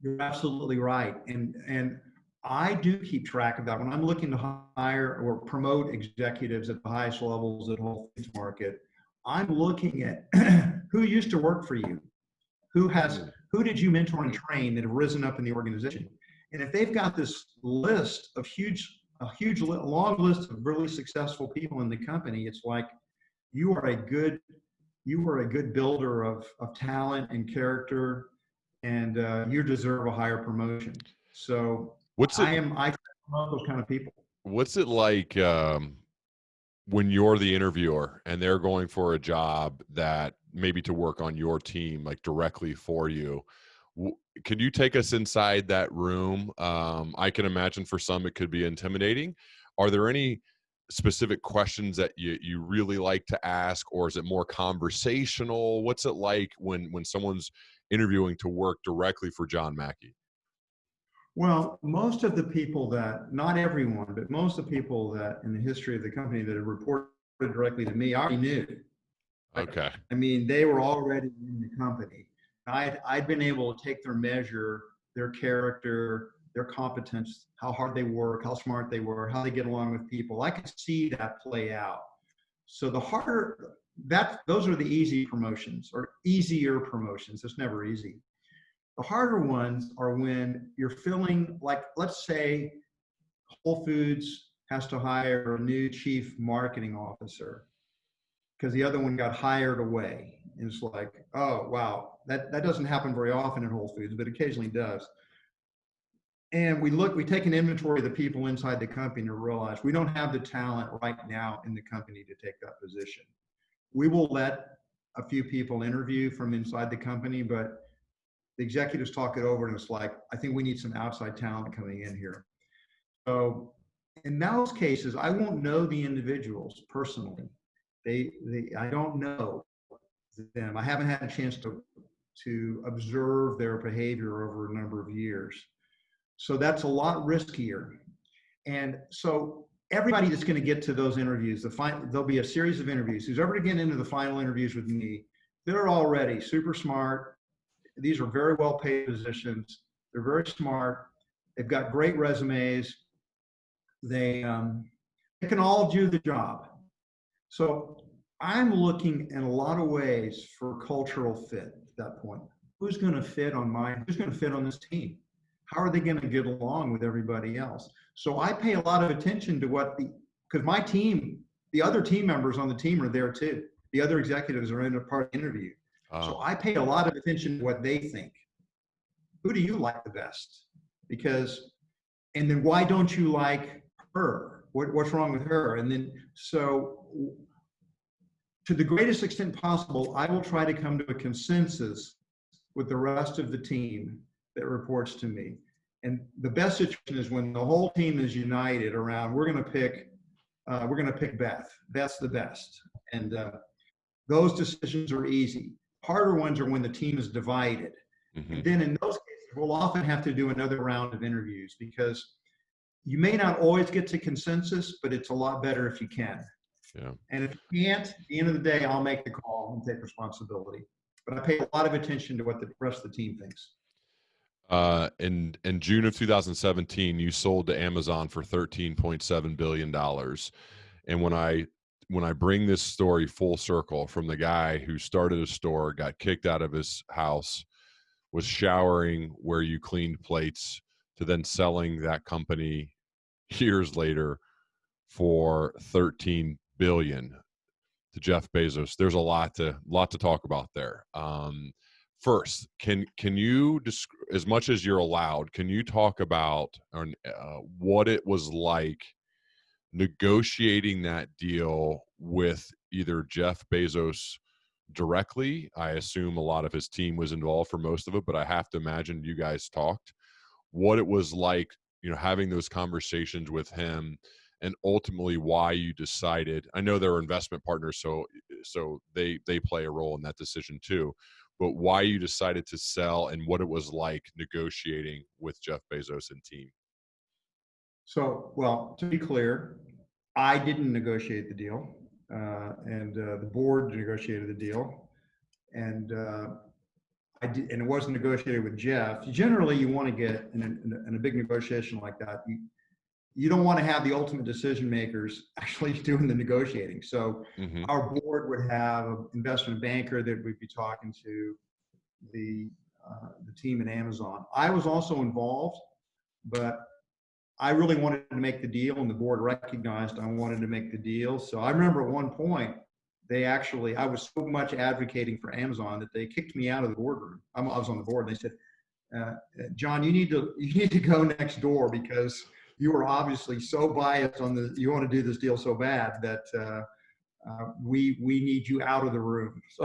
You're absolutely right. And I do keep track of that. When I'm looking to hire or promote executives at the highest levels at Whole Foods Market, I'm looking at who used to work for you, who did you mentor and train that have risen up in the organization. And if they've got this list of long list of really successful people in the company, it's like you are a good builder of talent and character, and you deserve a higher promotion. So I promote those kind of people.
What's it like when you're the interviewer and they're going for a job that maybe to work on your team, like directly for you? Can you take us inside that room? I can imagine for some it could be intimidating. Are there any specific questions that you really like to ask, or is it more conversational? What's it like when someone's interviewing to work directly for John Mackey?
Well, most of the people not everyone, but most of the people that in the history of the company that have reported directly to me, I already knew.
Okay.
I mean, they were already in the company. I'd been able to take their measure, their character, their competence, how hard they work, how smart they were, how they get along with people. I could see that play out. So those are the easy promotions, or easier promotions. It's never easy. The harder ones are when you're feeling like, let's say Whole Foods has to hire a new chief marketing officer because the other one got hired away. And it's like, oh, wow, that doesn't happen very often in Whole Foods, but occasionally does. And we take an inventory of the people inside the company and realize we don't have the talent right now in the company to take that position. We will let a few people interview from inside the company, but the executives talk it over and it's like, I think we need some outside talent coming in here. So in those cases, I won't know the individuals personally. I don't know them. I haven't had a chance to observe their behavior over a number of years. So that's a lot riskier. And so everybody that's going to get to those interviews, there'll be a series of interviews. Who's ever to get into the final interviews with me, they're already super smart. These are very well paid positions. They're very smart. They've got great resumes. They can all do the job. So I'm looking in a lot of ways for cultural fit at that point. Who's going to fit on this team? How are they going to get along with everybody else? So I pay a lot of attention to because my team, the other team members on the team are there too. The other executives are in a part of the interview. So I pay a lot of attention to what they think. Who do you like the best? And then why don't you like her? What's wrong with her? And then, so to the greatest extent possible, I will try to come to a consensus with the rest of the team that reports to me. And the best situation is when the whole team is united around, we're going to pick Beth. Beth's the best. And those decisions are easy. Harder ones are when the team is divided. Mm-hmm. And then in those cases, we'll often have to do another round of interviews because you may not always get to consensus, but it's a lot better if you can.
Yeah.
And if you can't, at the end of the day, I'll make the call and take responsibility. But I pay a lot of attention to what the rest of the team thinks.
In June of 2017, you sold to Amazon for $13.7 billion. And when I when I bring this story full circle from the guy who started a store, got kicked out of his house, was showering where you cleaned plates, to then selling that company years later for 13 billion to Jeff Bezos. There's a lot to talk about there. First, can you, as much as you're allowed, can you talk about what it was like negotiating that deal with either Jeff Bezos directly? I assume a lot of his team was involved for most of it, but I have to imagine you guys talked. What it was like, having those conversations with him, and ultimately why you decided. I know they're investment partners, so they play a role in that decision too, but why you decided to sell and what it was like negotiating with Jeff Bezos and team.
So, well, to be clear, I didn't negotiate the deal, and the board negotiated the deal, and I did, and it wasn't negotiated with Jeff. Generally, you want to get in a big negotiation like that, you don't want to have the ultimate decision makers actually doing the negotiating. So our board would have an investment banker that we'd be talking to, the team at Amazon. I was also involved, but I really wanted to make the deal, and the board recognized I wanted to make the deal. So I remember at one point, I was so much advocating for Amazon that they kicked me out of the boardroom. I was on the board, and they said, John, you need to go next door, because you are obviously so biased you want to do this deal so bad that we need you out of the room. So,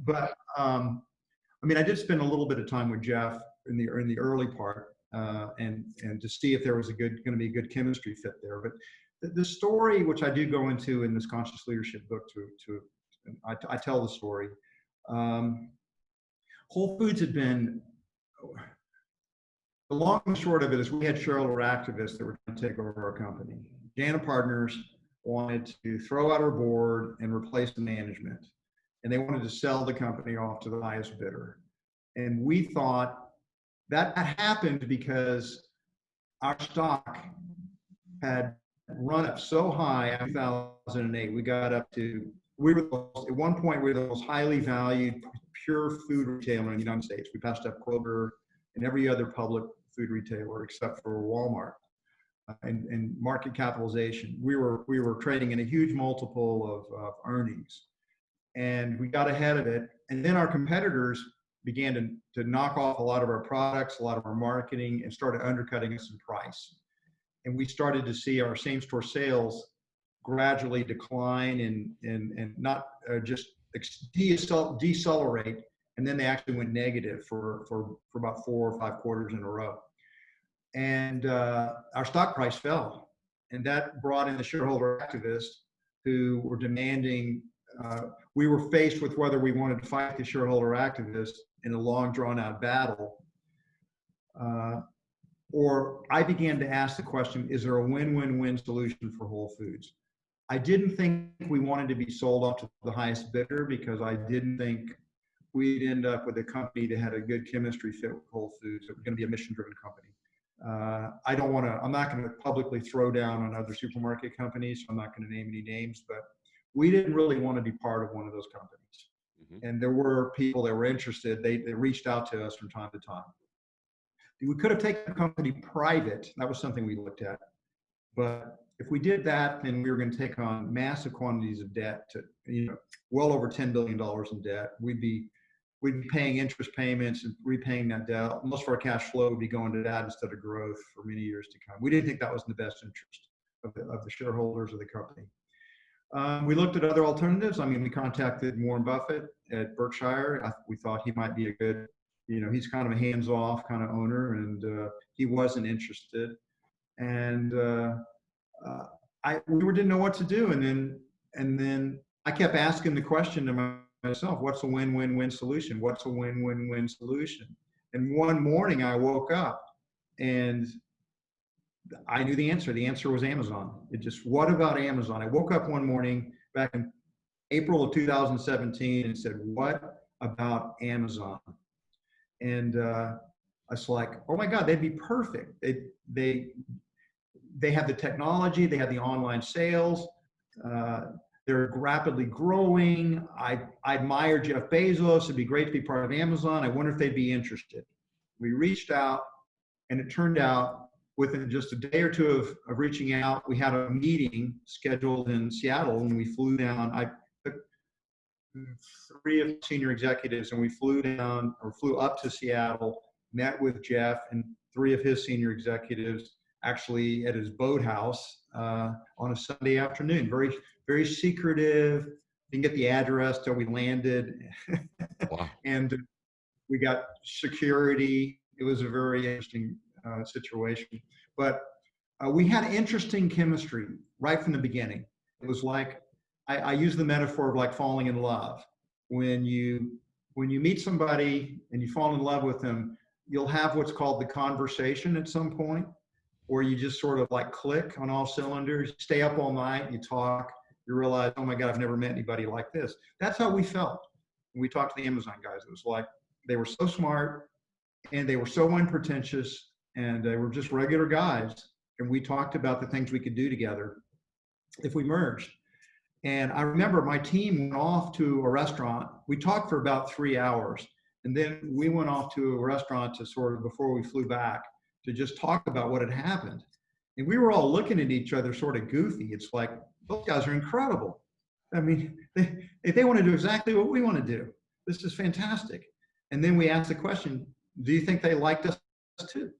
but I did spend a little bit of time with Jeff in the early part, and to see if there was going to be a good chemistry fit there. But the story, which I do go into in this conscious leadership book, I tell the story. Whole Foods had been. The long and short of it is we had shareholder activists that were trying to take over our company. Jana Partners wanted to throw out our board and replace the management. And they wanted to sell the company off to the highest bidder. And we thought that happened because our stock had run up so high in 2008. We got up to, at one point, we were the most highly valued pure food retailer in the United States. We passed up Kroger and every other public food retailer except for Walmart, and market capitalization. We were trading in a huge multiple of earnings, and we got ahead of it. And then our competitors began to knock off a lot of our products, a lot of our marketing, and started undercutting us in price. And we started to see our same-store sales gradually decline and not just decelerate. And then they actually went negative for about 4 or 5 quarters in a row. And our stock price fell. And that brought in the shareholder activists who were demanding, we were faced with whether we wanted to fight the shareholder activists in a long drawn out battle. Or I began to ask the question, is there a win-win-win solution for Whole Foods? I didn't think we wanted to be sold off to the highest bidder, because I didn't think we'd end up with a company that had a good chemistry fit with Whole Foods. It was going to be a mission-driven company. I'm not going to publicly throw down on other supermarket companies, so I'm not going to name any names, but we didn't really want to be part of one of those companies. And there were people that were interested. They reached out to us from time to time. We could have taken the company private. That was something we looked at. But if we did that, then we were going to take on massive quantities of debt, to well over $10 billion in debt. We'd be paying interest payments and repaying that debt. Most of our cash flow would be going to that instead of growth for many years to come. We didn't think that was in the best interest of the shareholders of the company. We looked at other alternatives. We contacted Warren Buffett at Berkshire. We thought he might be a good, he's kind of a hands-off kind of owner, and he wasn't interested. And we didn't know what to do. And then I kept asking the question to myself, what's a win-win-win solution? What's a win-win-win solution? And one morning I woke up and I knew the answer. The answer was Amazon. What about Amazon? I woke up one morning back in April of 2017 and said, what about Amazon? And I was like, oh my God, they'd be perfect. They have the technology, they have the online sales. They're rapidly growing. I admire Jeff Bezos. It'd be great to be part of Amazon. I wonder if they'd be interested. We reached out, and it turned out within just a day or two of reaching out, we had a meeting scheduled in Seattle, and we flew down. I took 3 of the senior executives, and we flew up to Seattle, met with Jeff and 3 of his senior executives, actually at his boathouse on a Sunday afternoon. Very, very secretive. Didn't get the address till we landed.
Wow.
And we got security. It was a very interesting situation. But we had interesting chemistry right from the beginning. It was like, I use the metaphor of like falling in love. When you meet somebody and you fall in love with them, you'll have what's called the conversation at some point, where you just sort of like click on all cylinders, you stay up all night, you talk, you realize, oh my God, I've never met anybody like this. That's how we felt when we talked to the Amazon guys. It was like, they were so smart and they were so unpretentious, and they were just regular guys. And we talked about the things we could do together if we merged. And I remember my team went off to a restaurant. We talked for about 3 hours. And then we went off to a restaurant to sort of, before we flew back, to just talk about what had happened. And we were all looking at each other sort of goofy. It's like, those guys are incredible. I mean, they want to do exactly what we want to do. This is fantastic. And then we asked the question, do you think they liked us too?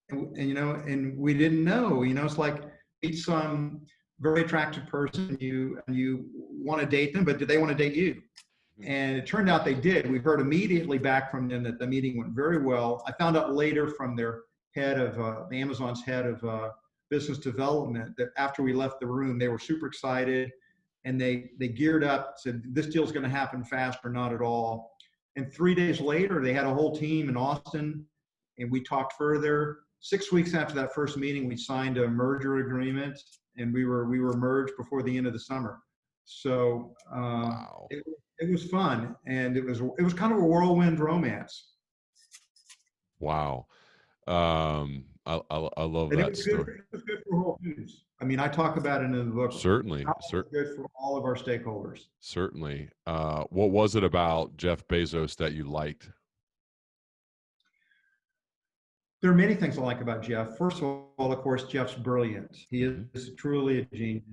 And and we didn't know. It's like, meet some very attractive person, and you want to date them, but do they want to date you? And it turned out they did. We heard immediately back from them that the meeting went very well. I found out later from their head of Amazon's head of business development that after we left the room, they were super excited, and they geared up, said this deal's going to happen fast or not at all. And 3 days later, they had a whole team in Austin, and we talked further. 6 weeks after that first meeting, we signed a merger agreement, and we were merged before the end of the summer. So
Wow.
it was fun, and it was kind of a whirlwind romance.
Wow. I love that story.
It was good for Whole Foods. I mean, I talk about it in the book.
Certainly.
It's good for all of our stakeholders.
Certainly. What was it about Jeff Bezos that you liked?
There are many things I like about Jeff. First of all, of course, Jeff's brilliant. He is truly a genius,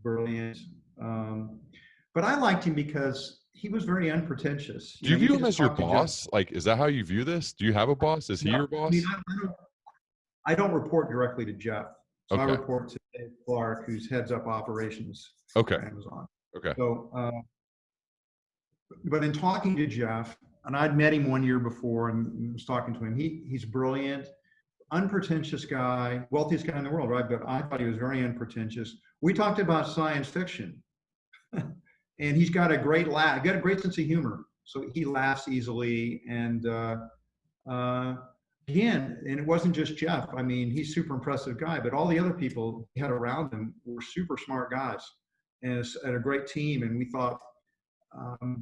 brilliant. But I liked him because he was very unpretentious.
Do you view him as your boss? Like, is that how you view this? Do you have a boss? Is he your boss?
I mean, I don't report directly to Jeff. So I report to Dave Clark, who's heads up operations at Amazon.
Okay.
So, but in talking to Jeff, and I'd met him 1 year before and was talking to him, he's brilliant, unpretentious guy, wealthiest guy in the world, right? But I thought he was very unpretentious. We talked about science fiction. And he's got a great laugh, got a great sense of humor. So he laughs easily. And again, and it wasn't just Jeff. I mean, he's a super impressive guy, but all the other people he had around him were super smart guys and a great team. And we thought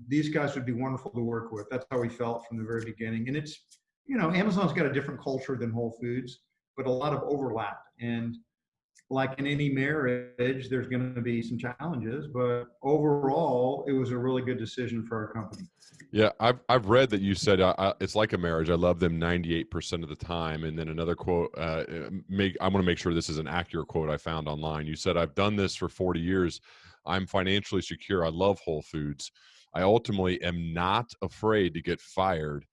these guys would be wonderful to work with. That's how we felt from the very beginning. And it's, Amazon's got a different culture than Whole Foods, but a lot of overlap. And like in any marriage, there's going to be some challenges, but overall, it was a really good decision for our company.
Yeah, I've read that you said it's like a marriage. I love them 98% of the time. And then another quote, I want to make sure this is an accurate quote I found online. You said, I've done this for 40 years. I'm financially secure. I love Whole Foods. I ultimately am not afraid to get fired.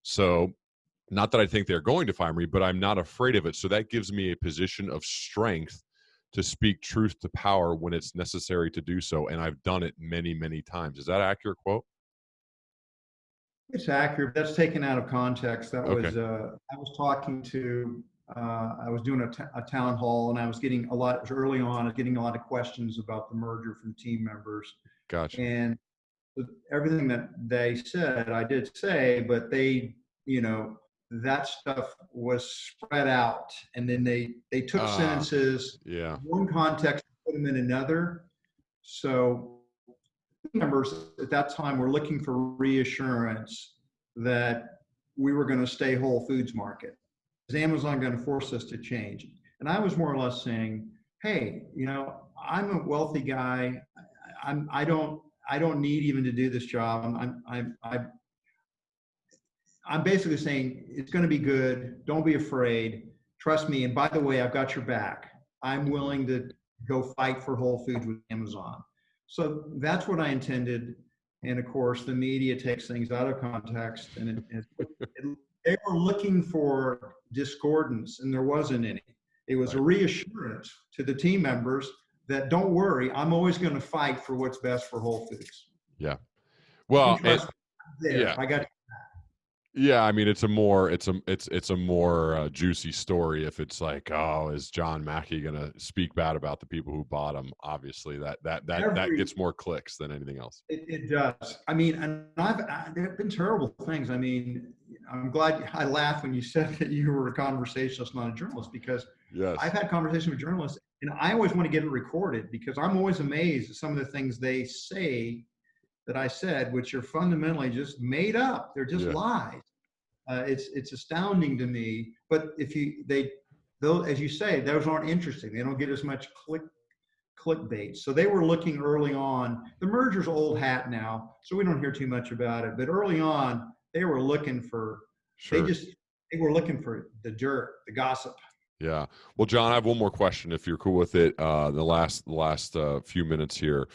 So not that I think they're going to fire me, but I'm not afraid of it. So that gives me a position of strength to speak truth to power when it's necessary to do so. And I've done it many, many times. Is that an accurate quote?
It's accurate. That's taken out of context. That was, I was talking to, I was doing a town hall, and I was getting early on, I was getting a lot of questions about the merger from team members.
Gotcha.
And everything that they said, I did say, but they, that stuff was spread out, and then they took sentences, one context, put them in another. So members at that time were looking for reassurance that we were going to stay Whole Foods market. Is Amazon going to force us to change? And I was more or less saying, hey, I'm a wealthy guy. I don't need even to do this job. I'm basically saying it's going to be good. Don't be afraid. Trust me. And by the way, I've got your back. I'm willing to go fight for Whole Foods with Amazon. So that's what I intended. And of course, the media takes things out of context, and they were looking for discordance, and there wasn't any. It was a reassurance to the team members that don't worry, I'm always going to fight for what's best for Whole Foods.
Yeah. Well,
there. I got.
Yeah, I mean, it's a more juicy story if it's like, oh, is John Mackey going to speak bad about the people who bought him? Obviously, that gets more clicks than anything else.
It does. I mean, and there have been terrible things. I mean, I'm glad I laughed when you said that you were a conversationalist, not a journalist, because
yes.
I've had conversations with journalists, and I always want to get it recorded because I'm always amazed at some of the things they say that I said, which are fundamentally just made up. They're just lies. It's astounding to me. But those, as you say, those aren't interesting. They don't get as much clickbait. So they were looking early on. The merger's old hat now, so we don't hear too much about it. But early on, they were looking for. They were looking for the dirt, the gossip.
Yeah. Well, John, I have one more question, if you're cool with it. The last few minutes here.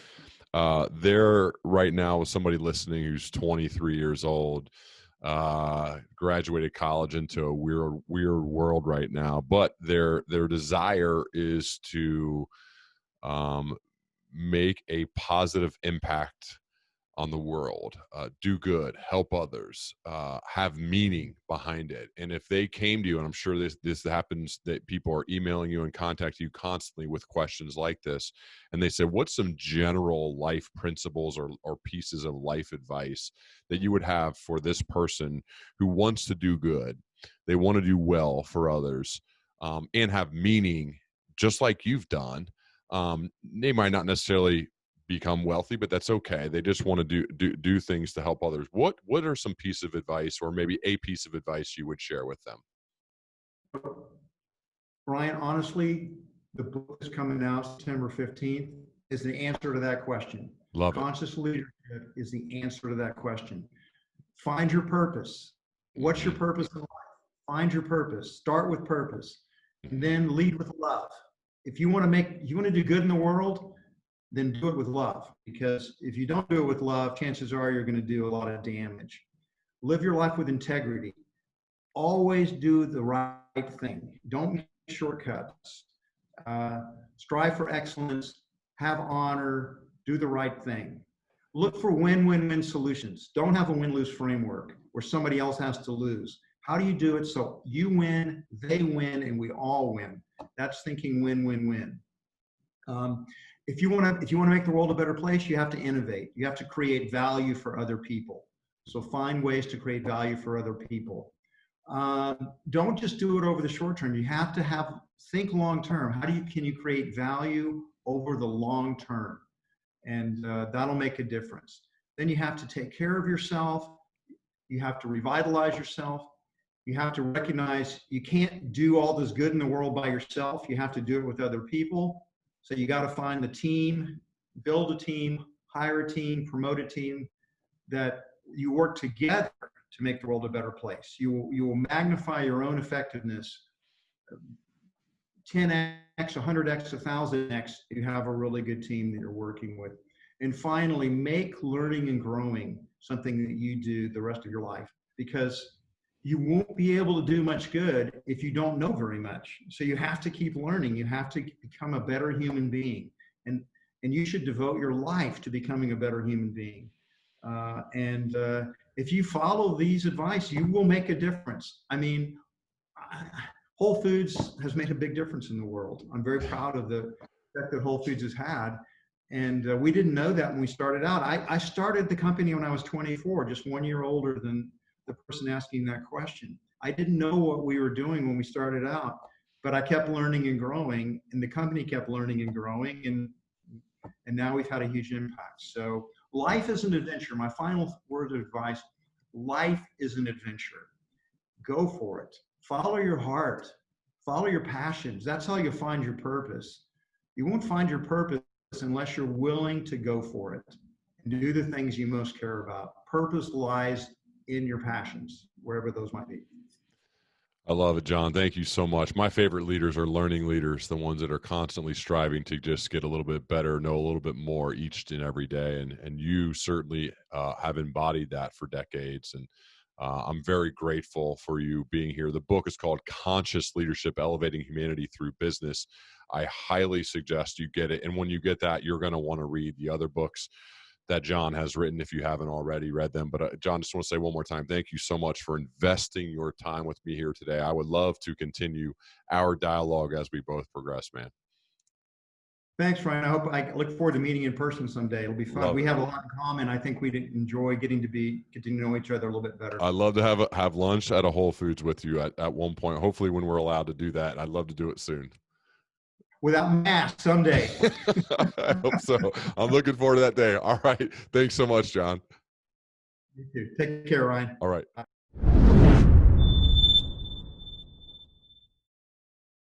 There right now is somebody listening who's 23 years old, graduated college into a weird world right now, but their desire is to make a positive impact on the world, do good, help others, have meaning behind it. And if they came to you, and I'm sure this happens, that people are emailing you and contacting you constantly with questions like this, and they say, what's some general life principles or pieces of life advice that you would have for this person who wants to do good, they want to do well for others, and have meaning just like you've done? They might not necessarily become wealthy, but that's okay. They just want to do things to help others. What are some piece of advice, or maybe a piece of advice you would share with them?
Brian, honestly, the book is coming out September 15th is the answer to that question.
Love it.
Conscious leadership is the answer to that question. Find your purpose. What's your purpose in life? Find your purpose. Start with purpose, and then lead with love. If you want to do good in the world, then do it with love. Because if you don't do it with love, chances are you're going to do a lot of damage. Live your life with integrity. Always do the right thing. Don't make shortcuts. Strive for excellence. Have honor. Do the right thing. Look for win-win-win solutions. Don't have a win-lose framework where somebody else has to lose. How do you do it so you win, they win, and we all win? That's thinking win-win-win. If you want to make the world a better place, you have to innovate. You have to create value for other people. So find ways to create value for other people. Don't just do it over the short term. You have to think long term. Can you create value over the long term? And that'll make a difference. Then you have to take care of yourself. You have to revitalize yourself. You have to recognize you can't do all this good in the world by yourself. You have to do it with other people. So you got to find the team, build a team, hire a team, promote a team, that you work together to make the world a better place. You will magnify your own effectiveness 10x, 100x, 1000x. You have a really good team that you're working with. And finally, make learning and growing something that you do the rest of your life, because you won't be able to do much good if you don't know very much. So you have to keep learning. You have to become a better human being. And you should devote your life to becoming a better human being. If you follow these advice, you will make a difference. I mean, Whole Foods has made a big difference in the world. I'm very proud of the effect that Whole Foods has had. And we didn't know that when we started out. I started the company when I was 24, just 1 year older than the person asking that question. I didn't know what we were doing when we started out, but I kept learning and growing, and the company kept learning and growing, and now we've had a huge impact. So life is an adventure. My final word of advice: life is an adventure. Go for it. Follow your heart. Follow your passions. That's how you find your purpose. You won't find your purpose unless you're willing to go for it and do the things you most care about. Purpose lies in your passions, wherever those might be.
I love it, John. Thank you so much. My favorite leaders are learning leaders, the ones that are constantly striving to just get a little bit better, know a little bit more each and every day. And you certainly have embodied that for decades. And I'm very grateful for you being here. The book is called Conscious Leadership, Elevating Humanity Through Business. I highly suggest you get it. And when you get that, you're going to want to read the other books that John has written if you haven't already read them. But John, just want to say one more time, thank you so much for investing your time with me here today. I would love to continue our dialogue as we both progress, man.
Thanks, Ryan. I look forward to meeting in person someday. It'll be fun. We have a lot in common. I think we'd enjoy getting to know each other a little bit better.
I'd love to have lunch at a Whole Foods with you at one point, hopefully when we're allowed to do that. I'd love to do it soon.
Without masks someday.
I hope so. I'm looking forward to that day. All right. Thanks so much, John.
You too. Take care, Ryan.
All right.
Bye.